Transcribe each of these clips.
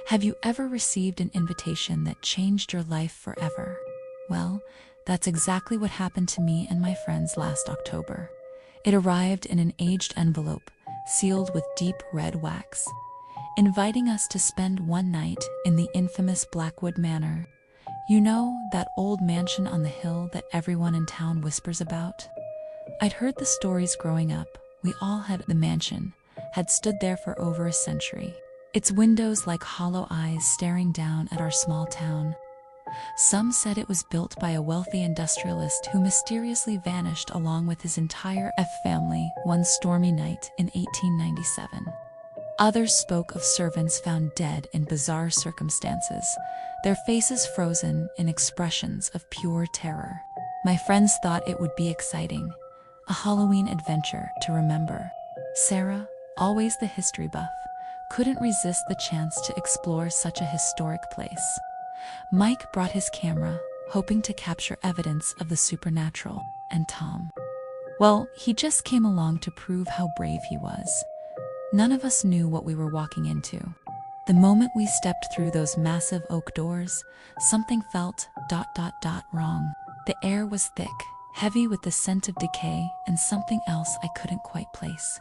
Have you ever received an invitation that changed your life forever? Well, that's exactly what happened to me and my friends last October. It arrived in an aged envelope, sealed with deep red wax, inviting us to spend one night in the infamous Blackwood Manor. You know, that old mansion on the hill that everyone in town whispers about? I'd heard the stories growing up. The mansion had stood there for over a century, its windows like hollow eyes staring down at our small town. Some said it was built by a wealthy industrialist who mysteriously vanished along with his entire family one stormy night in 1897. Others spoke of servants found dead in bizarre circumstances, their faces frozen in expressions of pure terror. My friends thought it would be exciting, a Halloween adventure to remember. Sarah, always the history buff, couldn't resist the chance to explore such a historic place. Mike brought his camera, hoping to capture evidence of the supernatural, and Tom, well, he just came along to prove how brave he was. None of us knew what we were walking into. The moment we stepped through those massive oak doors, something felt wrong. The air was thick, heavy with the scent of decay and something else I couldn't quite place.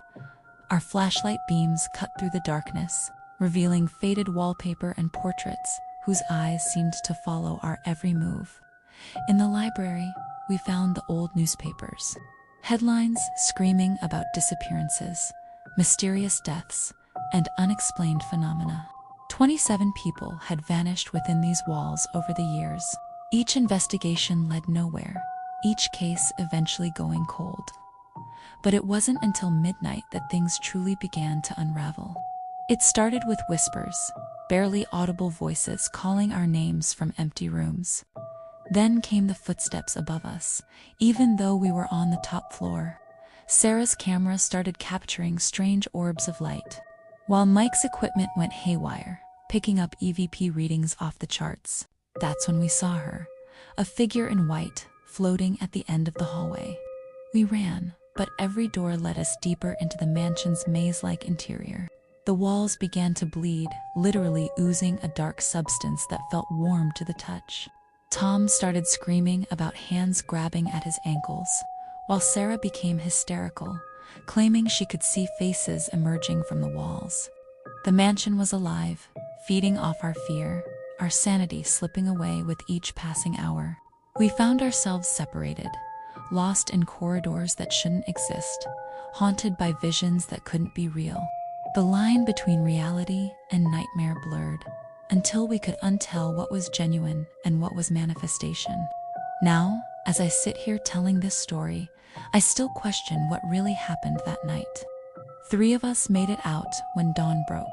Our flashlight beams cut through the darkness, revealing faded wallpaper and portraits whose eyes seemed to follow our every move. In the library, we found the old newspapers, headlines screaming about disappearances, mysterious deaths, and unexplained phenomena. 27 people had vanished within these walls over the years. Each investigation led nowhere, each case eventually going cold. But it wasn't until midnight that things truly began to unravel. It started with whispers, barely audible voices calling our names from empty rooms. Then came the footsteps above us, even though we were on the top floor. Sarah's camera started capturing strange orbs of light, while Mike's equipment went haywire, picking up EVP readings off the charts. That's when we saw her, a figure in white, floating at the end of the hallway. We ran, but every door led us deeper into the mansion's maze-like interior. The walls began to bleed, literally oozing a dark substance that felt warm to the touch. Tom started screaming about hands grabbing at his ankles, while Sarah became hysterical, claiming she could see faces emerging from the walls. The mansion was alive, feeding off our fear, our sanity slipping away with each passing hour. We found ourselves separated, lost in corridors that shouldn't exist, haunted by visions that couldn't be real. The line between reality and nightmare blurred, until we could untell what was genuine and what was manifestation. Now, as I sit here telling this story, I still question what really happened that night. 3 of us made it out when dawn broke.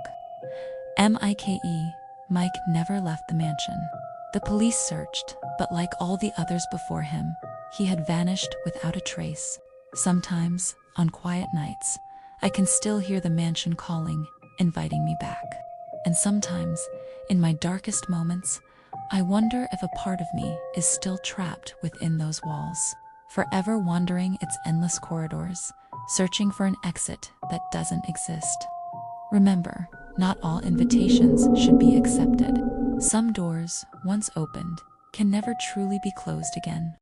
Mike never left the mansion. The police searched, but like all the others before him, he had vanished without a trace. Sometimes, on quiet nights, I can still hear the mansion calling, inviting me back. And sometimes, in my darkest moments, I wonder if a part of me is still trapped within those walls, forever wandering its endless corridors, searching for an exit that doesn't exist. Remember, not all invitations should be accepted. Some doors, once opened, can never truly be closed again.